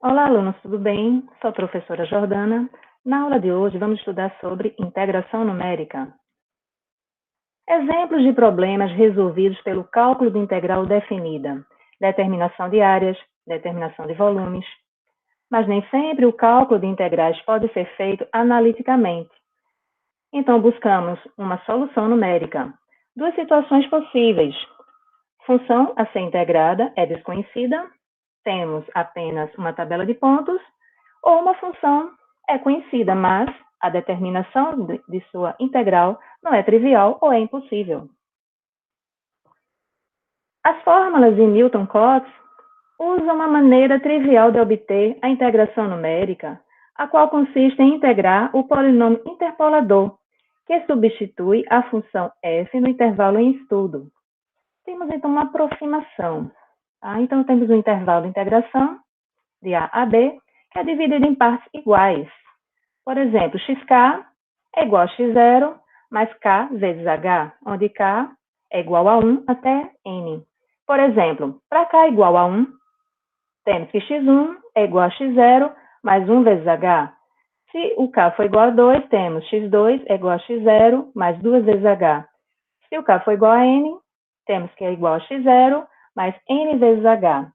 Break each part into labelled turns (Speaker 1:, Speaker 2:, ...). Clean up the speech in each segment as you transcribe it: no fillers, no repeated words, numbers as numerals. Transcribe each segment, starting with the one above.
Speaker 1: Olá, alunos, tudo bem? Sou a professora Jordana. Na aula de hoje, vamos estudar sobre integração numérica. Exemplos de problemas resolvidos pelo cálculo de integral definida, determinação de áreas, determinação de volumes. Mas nem sempre o cálculo de integrais pode ser feito analiticamente. Então, buscamos uma solução numérica. Duas situações possíveis. Função a ser integrada é desconhecida, temos apenas uma tabela de pontos, ou uma função é conhecida, mas a determinação de sua integral não é trivial ou é impossível. As fórmulas de Newton-Cotes usam uma maneira trivial de obter a integração numérica, a qual consiste em integrar o polinômio interpolador, que substitui a função f no intervalo em estudo. Temos, então, uma aproximação. Então, temos um intervalo de integração de a a b, que é dividido em partes iguais. Por exemplo, xk é igual a x0 mais k vezes h, onde k é igual a 1 até n. Por exemplo, para k igual a 1, temos que x1 é igual a x0 mais 1 vezes h. Se o k for igual a 2, temos x2 é igual a x0 mais 2 vezes h. Se o k for igual a n, temos que é igual a x0 mais n vezes h.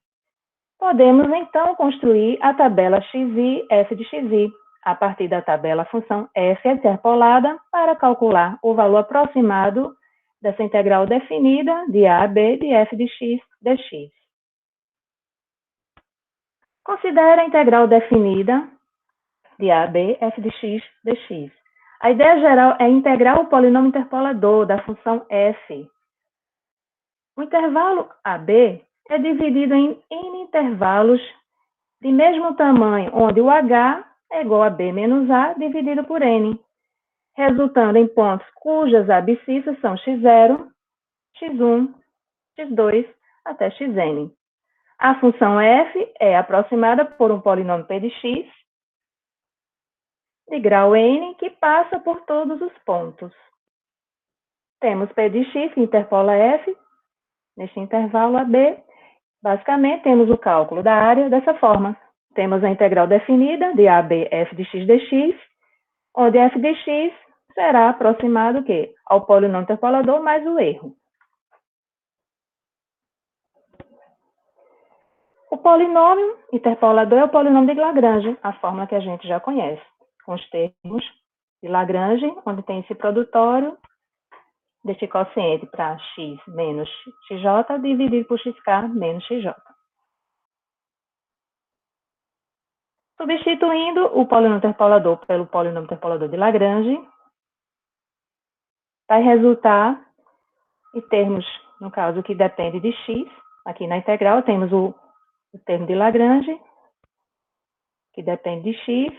Speaker 1: Podemos, então, construir a tabela xi, f de xi, a partir da tabela função f interpolada, para calcular o valor aproximado dessa integral definida de a a b de f de x dx. Considere a integral definida de a a b f de x dx. A ideia geral é integrar o polinômio interpolador da função f. O intervalo AB é dividido em n intervalos de mesmo tamanho, onde o h é igual a b menos a dividido por n, resultando em pontos cujas abscissas são x0, x1, x2 até xn. A função f é aproximada por um polinômio p de x de grau n que passa por todos os pontos. Temos p de x que interpola f neste intervalo AB. Basicamente, temos o cálculo da área dessa forma. Temos a integral definida de AB f de x dx, onde f de x será aproximado ao polinômio interpolador mais o erro. O polinômio interpolador é o polinômio de Lagrange, a fórmula que a gente já conhece, com os termos de Lagrange, onde tem esse produtório deste quociente para x menos xj dividido por xk menos xj. Substituindo o polinômio interpolador pelo polinômio interpolador de Lagrange, vai resultar em termos, no caso, que depende de x. Aqui na integral temos o termo de Lagrange, que depende de x.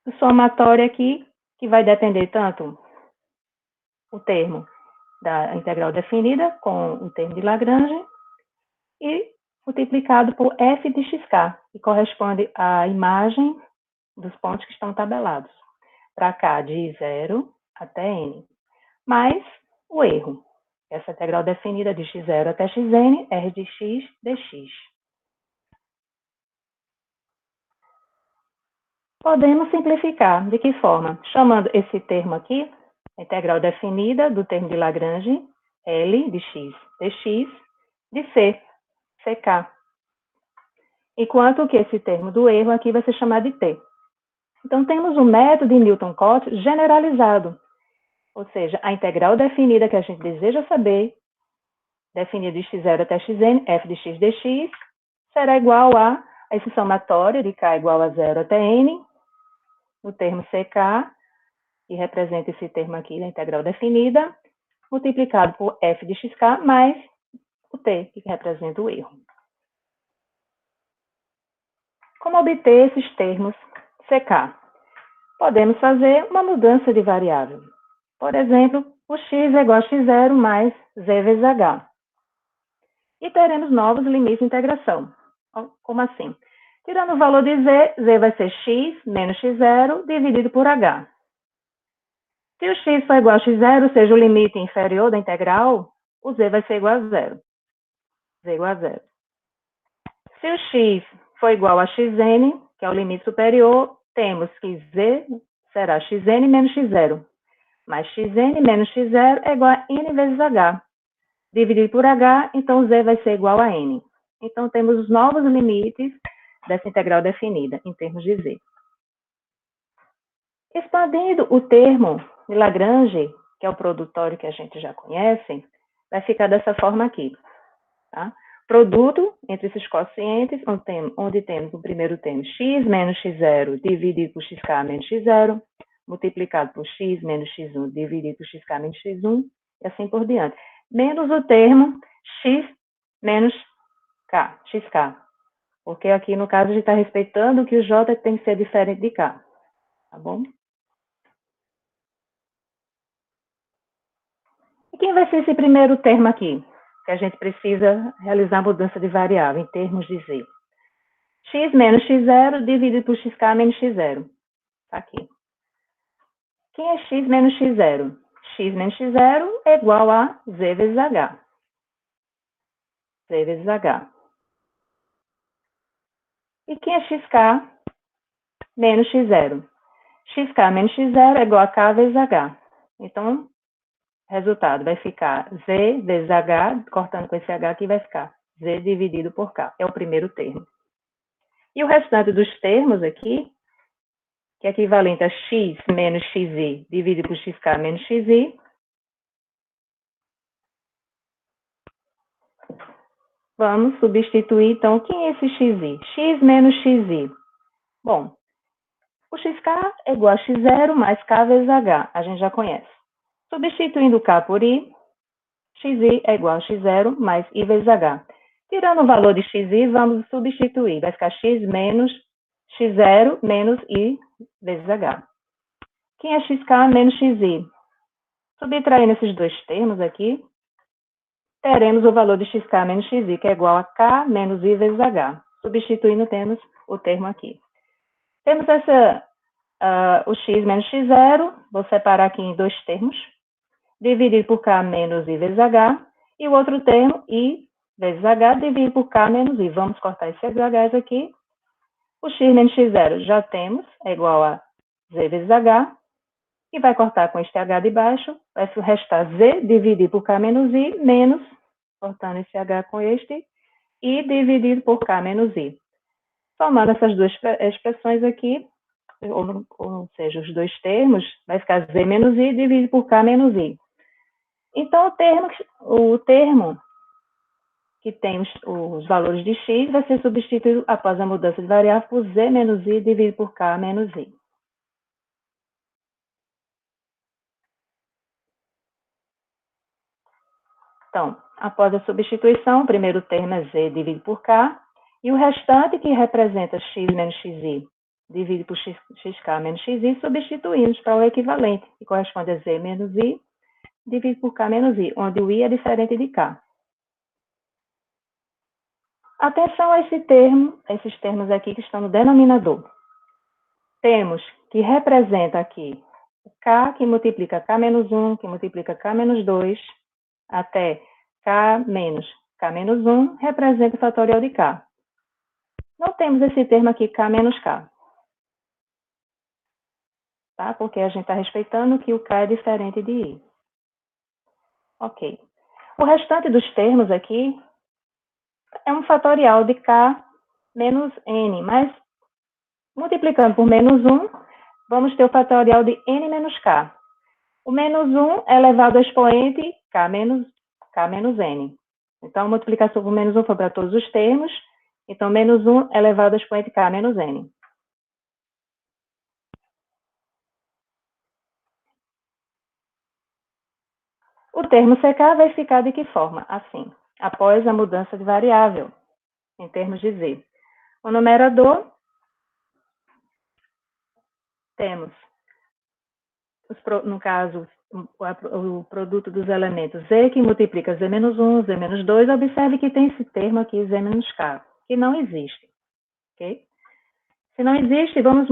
Speaker 1: O somatório aqui, que vai depender tanto o termo da integral definida com o termo de Lagrange e multiplicado por f de xk, que corresponde à imagem dos pontos que estão tabelados, para cá de 0 até n, mais o erro. Essa integral definida de x0 até xn, r de x dx. Podemos simplificar. De que forma? Chamando esse termo aqui, a integral definida do termo de Lagrange, L de x dx, de C, CK. Enquanto que esse termo do erro aqui vai ser chamado de T. Então, temos o método de Newton-Cotes generalizado, ou seja, a integral definida que a gente deseja saber, definida de x0 até xn, f de x dx, será igual a esse somatório de k igual a 0 até n, o termo ck, que representa esse termo aqui, a integral definida, multiplicado por f de xk, mais o t, que representa o erro. Como obter esses termos ck? Podemos fazer uma mudança de variável. Por exemplo, o x é igual a x0 mais z vezes h. E teremos novos limites de integração. Como assim? Tirando o valor de z vai ser x menos x0 dividido por h. Se o x for igual a x0, ou seja, o limite inferior da integral, o z vai ser igual a 0. Z igual a 0. Se o x for igual a xn, que é o limite superior, temos que z será xn menos x0. Mas xn menos x0 é igual a n vezes h. Dividido por h, então z vai ser igual a n. Então, temos os novos limites dessa integral definida, em termos de z. Expandindo o termo de Lagrange, que é o produtório que a gente já conhece, vai ficar dessa forma aqui. Tá? Produto entre esses quocientes, onde temos o primeiro termo x menos x0 dividido por xk menos x0, multiplicado por x menos x1 dividido por xk menos x1, e assim por diante. Menos o termo x menos k, xk. Porque aqui, no caso, a gente está respeitando que o j tem que ser diferente de k. Tá bom? E quem vai ser esse primeiro termo aqui? Que a gente precisa realizar a mudança de variável em termos de z. X menos x0 dividido por xk menos x0. Tá aqui. Quem é x menos x0? X menos x0 é igual a z vezes h. Z vezes h. E quem é xk menos x0? Xk menos x0 é igual a k vezes h. Então, resultado vai ficar z vezes h, cortando com esse h aqui vai ficar z dividido por k. É o primeiro termo. E o restante dos termos aqui, que é equivalente a x menos xi dividido por xk menos xi, vamos substituir, então, quem é esse xi? X menos xi. Bom, o xk é igual a x0 mais k vezes h, a gente já conhece. Substituindo k por i, xi é igual a x0 mais i vezes h. Tirando o valor de xi, vamos substituir. Vai ficar x menos x0 menos i vezes h. Quem é xk menos xi? Subtraindo esses dois termos aqui, teremos o valor de xk menos xi, que é igual a k menos i vezes h. Substituindo, temos o termo aqui. Temos o x menos x0, vou separar aqui em dois termos, dividido por k menos i vezes h, e o outro termo, i vezes h, dividido por k menos i. Vamos cortar esses h's aqui. O x menos x0 já temos, é igual a z vezes h, e vai cortar com este h de baixo, vai restar z dividido por k menos i, menos, cortando esse h com este, i dividido por k menos i. Somando essas duas expressões aqui, ou seja, os dois termos, vai ficar z menos i dividido por k menos i. Então, o termo que tem os valores de x vai ser substituído após a mudança de variável por z menos i dividido por k menos i. Então, após a substituição, o primeiro termo é z dividido por k, e o restante, que representa x menos xi dividido por xk menos xi, substituímos para o equivalente, que corresponde a z menos i dividido por k menos i, onde o i é diferente de k. Atenção a esses termos aqui que estão no denominador. Temos que representa aqui o k, que multiplica k menos 1, que multiplica k menos 2, até k menos 1, representa o fatorial de k. Não temos esse termo aqui, k menos k. Tá? Porque a gente está respeitando que o k é diferente de i. Ok. O restante dos termos aqui é um fatorial de k menos n, mas multiplicando por menos 1, vamos ter o fatorial de n menos k. O menos 1 é elevado ao expoente k menos n. Então, a multiplicação por menos 1 foi para todos os termos. Então, menos 1 é elevado ao expoente k menos n. O termo ck vai ficar de que forma? Assim, após a mudança de variável, em termos de z. O numerador, temos, no caso, o produto dos elementos z, que multiplica z menos 1, z menos 2. Observe que tem esse termo aqui, z menos k, que não existe. Ok? Se não existe, vamos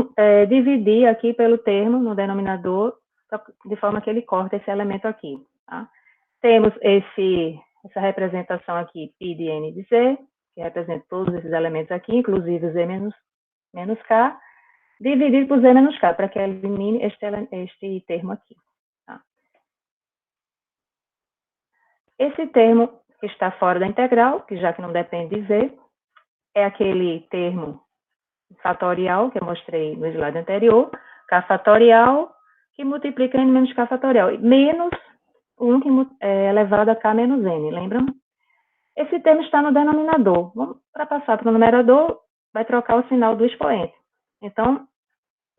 Speaker 1: dividir aqui pelo termo no denominador, de forma que ele corta esse elemento aqui. Tá? Temos essa representação aqui, π de n de z, que representa todos esses elementos aqui, inclusive Z menos K, dividido por Z menos K, para que elimine este termo aqui. Tá? Esse termo que está fora da integral, que já que não depende de Z, é aquele termo fatorial que eu mostrei no slide anterior, K fatorial, que multiplica N menos K fatorial, menos 1 que é elevado a K menos N, lembram? Esse termo está no denominador. Para passar para o numerador, vai trocar o sinal do expoente. Então,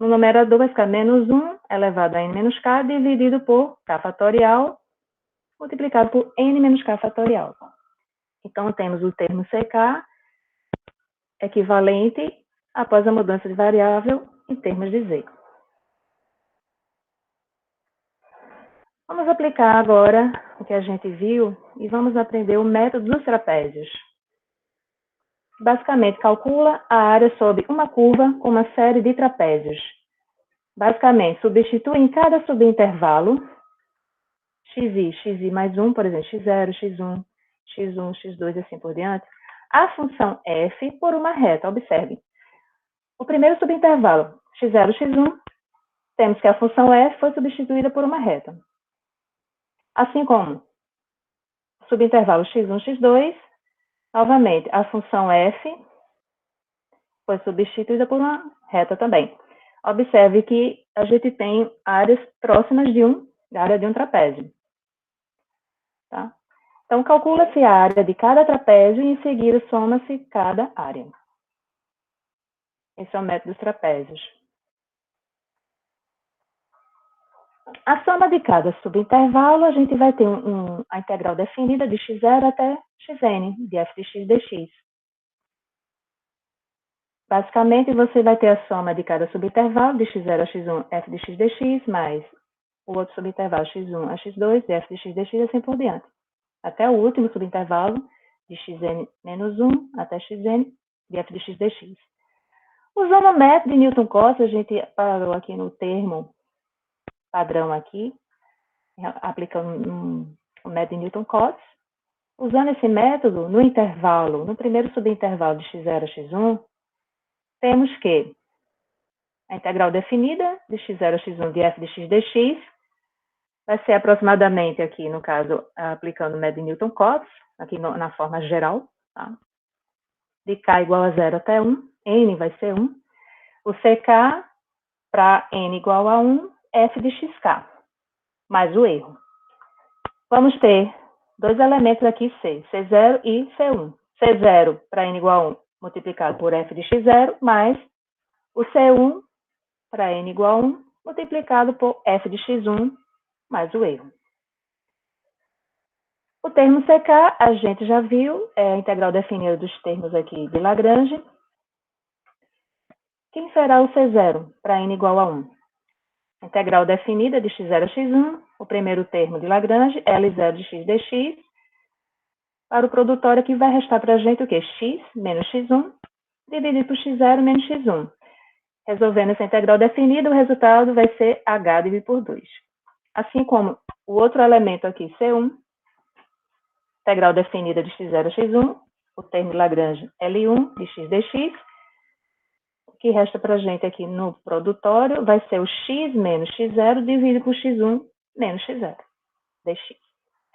Speaker 1: no numerador vai ficar menos 1 elevado a N menos K, dividido por K fatorial, multiplicado por N menos K fatorial. Então, temos o termo CK equivalente após a mudança de variável em termos de Z. Vamos aplicar agora o que a gente viu e vamos aprender o método dos trapézios. Basicamente, calcula a área sob uma curva com uma série de trapézios. Basicamente, substitui em cada subintervalo xi mais 1, por exemplo, x0, x1, x1, x2 e assim por diante, a função f por uma reta. Observe. O primeiro subintervalo, x0, x1, temos que a função f foi substituída por uma reta. Assim como o subintervalo x1, x2, novamente, a função f foi substituída por uma reta também. Observe que a gente tem áreas próximas da área de um trapézio. Tá? Então, calcula-se a área de cada trapézio e, em seguida, soma-se cada área. Esse é o método dos trapézios. A soma de cada subintervalo, a gente vai ter a integral definida de x0 até xn, de f de x dx. Basicamente, você vai ter a soma de cada subintervalo, de x0 a x1, f de x dx, mais o outro subintervalo, x1 a x2, de f de x dx, e assim por diante. Até o último subintervalo, de xn menos 1 até xn, de f de x dx. Usando o método de Newton-Cotes, a gente parou aqui no termo padrão aqui, aplicando o método de Newton-Cotes. Usando esse método, no intervalo, no primeiro subintervalo de x0 a x1, temos que a integral definida de x0 a x1 de f de x dx vai ser aproximadamente aqui, no caso, aplicando o método de Newton-Cotes, aqui na forma geral, tá? De k igual a 0 até 1, n vai ser 1. O ck para n igual a 1, f de xk, mais o erro. Vamos ter dois elementos aqui, c0 e c1. c0 para n igual a 1, multiplicado por f de x0, mais o c1 para n igual a 1, multiplicado por f de x1, mais o erro. O termo CK, a gente já viu, é a integral definida dos termos aqui de Lagrange. Quem será o C0 para n igual a 1? Integral definida de x0 a x1, o primeiro termo de Lagrange, L0 de x dx. Para o produtório aqui vai restar para a gente o quê? X menos x1, dividido por x0 menos x1. Resolvendo essa integral definida, o resultado vai ser h dividido por 2. Assim como o outro elemento aqui, C1, integral definida de x0 a x1, o termo de Lagrange L1 de x dx. O que resta para a gente aqui no produtório vai ser o x menos x0 dividido por x1 menos x0 dx.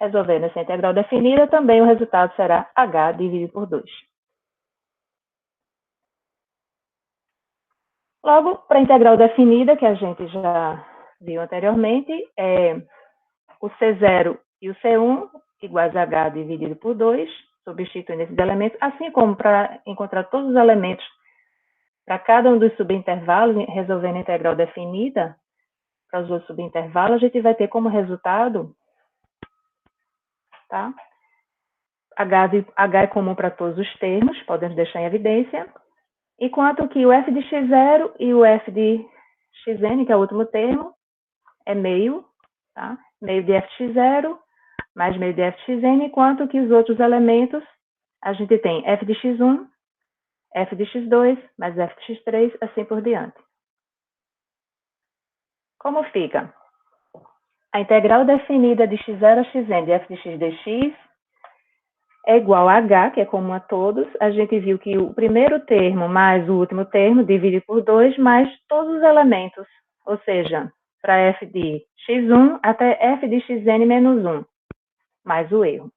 Speaker 1: Resolvendo essa integral definida, também o resultado será h dividido por 2. Logo, para a integral definida, que a gente já viu anteriormente, é o C0 e o C1 iguais a h dividido por 2, substituindo esses elementos, assim como para encontrar todos os elementos para cada um dos subintervalos, resolvendo a integral definida para os outros subintervalos, a gente vai ter como resultado, tá? H é comum para todos os termos, podemos deixar em evidência, enquanto que o f de x0 e o f de xn, que é o último termo, é meio, tá? Meio de f de x0 mais meio de f de xn, enquanto que os outros elementos, a gente tem f de x1, f de x2, mais f de x3, assim por diante. Como fica? A integral definida de x0 a xn de f de x dx é igual a H, que é comum a todos. A gente viu que o primeiro termo mais o último termo divide por 2, mais todos os elementos, ou seja, para f de x1 até f de xn menos 1, mais o erro.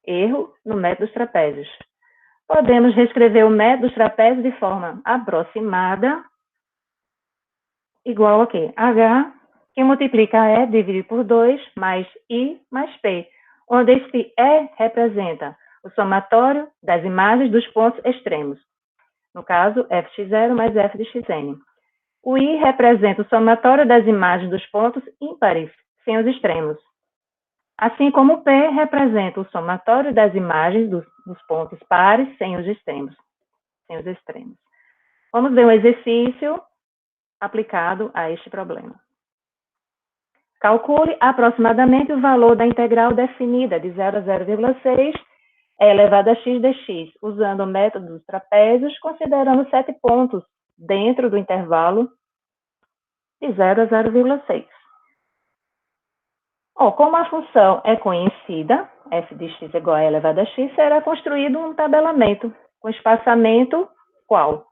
Speaker 1: Erro no método dos trapézios. Podemos reescrever o método dos trapézios de forma aproximada, igual a quê? H, que multiplica E dividido por 2, mais I, mais P, onde esse E representa o somatório das imagens dos pontos extremos. No caso, fx0 mais f de xn. O I representa o somatório das imagens dos pontos ímpares, sem os extremos. Assim como o P representa o somatório das imagens dos pontos pares, sem os extremos. Vamos ver um exercício aplicado a este problema. Calcule aproximadamente o valor da integral definida de 0 a 0,6 elevado a x dx, usando o método dos trapézios, considerando 7 pontos dentro do intervalo de 0 a 0,6. Como a função é conhecida, f de x igual a elevado a x, será construído um tabelamento com espaçamento qual?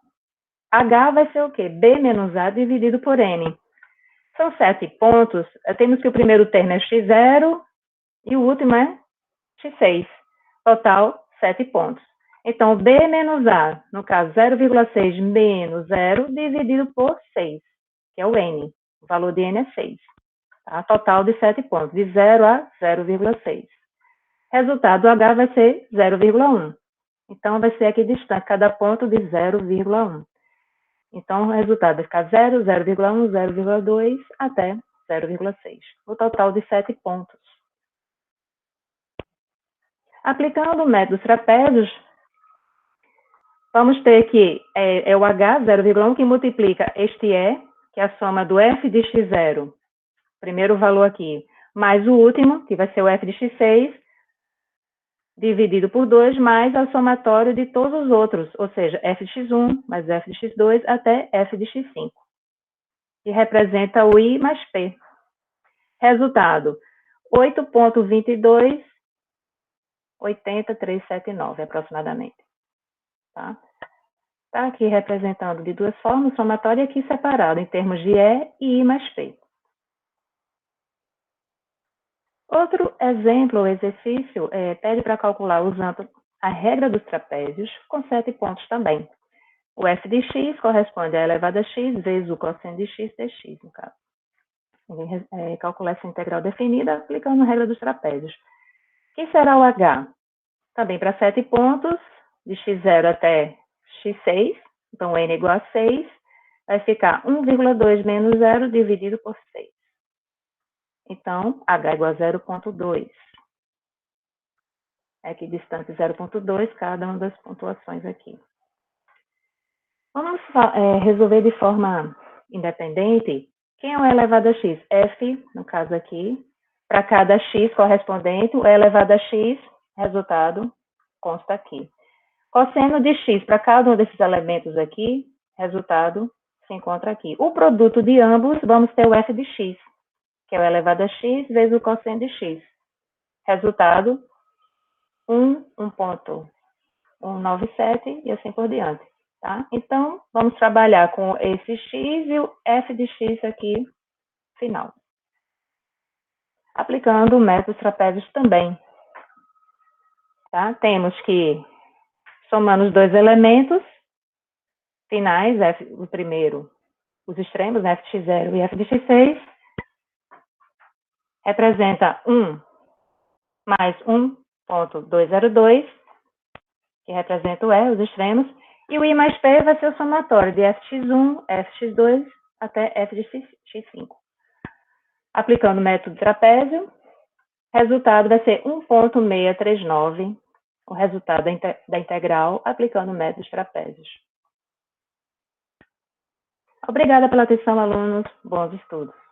Speaker 1: H vai ser o quê? B menos A dividido por N. São 7 pontos. Temos que o primeiro termo é x0 e o último é x6. Total, 7 pontos. Então, B menos A, no caso, 0,6 menos 0 dividido por 6, que é o N. O valor de N é 6. Tá? Total de 7 pontos, de 0 a 0,6. Resultado, H vai ser 0,1. Então, vai ser aqui distante cada ponto de 0,1. Então, o resultado vai ficar 0, 0,1, 0,2 até 0,6. O total de 7 pontos. Aplicando o método dos trapézios, vamos ter que é o H, 0,1, que multiplica este E, que é a soma do f de x0, primeiro valor aqui, mais o último, que vai ser o f de x6, dividido por 2, mais o somatório de todos os outros, ou seja, f de x1 mais f de x2 até f de x5, que representa o I mais P. Resultado, 8,22, 80,379 aproximadamente. Tá? Está aqui representando de duas formas, somatório e aqui separado, em termos de E e I mais P. Outro exemplo ou exercício pede para calcular usando a regra dos trapézios, com 7 pontos também. O f de x corresponde a elevado a x vezes o cosseno de x dx, no caso. Calcular essa integral definida aplicando a regra dos trapézios. Quem será o h? Também para 7 pontos, de x0 até x6, então n é igual a 6, vai ficar 1,2 menos 0 dividido por 6. Então, h igual a 0,2. Aqui distante 0,2, cada uma das pontuações aqui. Vamos resolver de forma independente. Quem é o elevado a x? F, no caso aqui, para cada x correspondente, o elevado a x, resultado, consta aqui. Cosseno de x para cada um desses elementos aqui, resultado, se encontra aqui. O produto de ambos, vamos ter o f de x, que é o elevado a x vezes o cosseno de x. Resultado, 1,197 e assim por diante. Tá? Então, vamos trabalhar com esse x e o f de x aqui, final. Aplicando o método trapézios também. Tá? Temos que, somando os dois elementos finais, o primeiro, os extremos, f de x0 e f de x6, representa 1 mais 1,202, que representa o E, os extremos, e o I mais P vai ser o somatório de fx1, fx2 até f de x5. Aplicando o método trapézio, resultado vai ser 1,639, o resultado da integral, aplicando o método dos trapézios. Obrigada pela atenção, alunos. Bons estudos.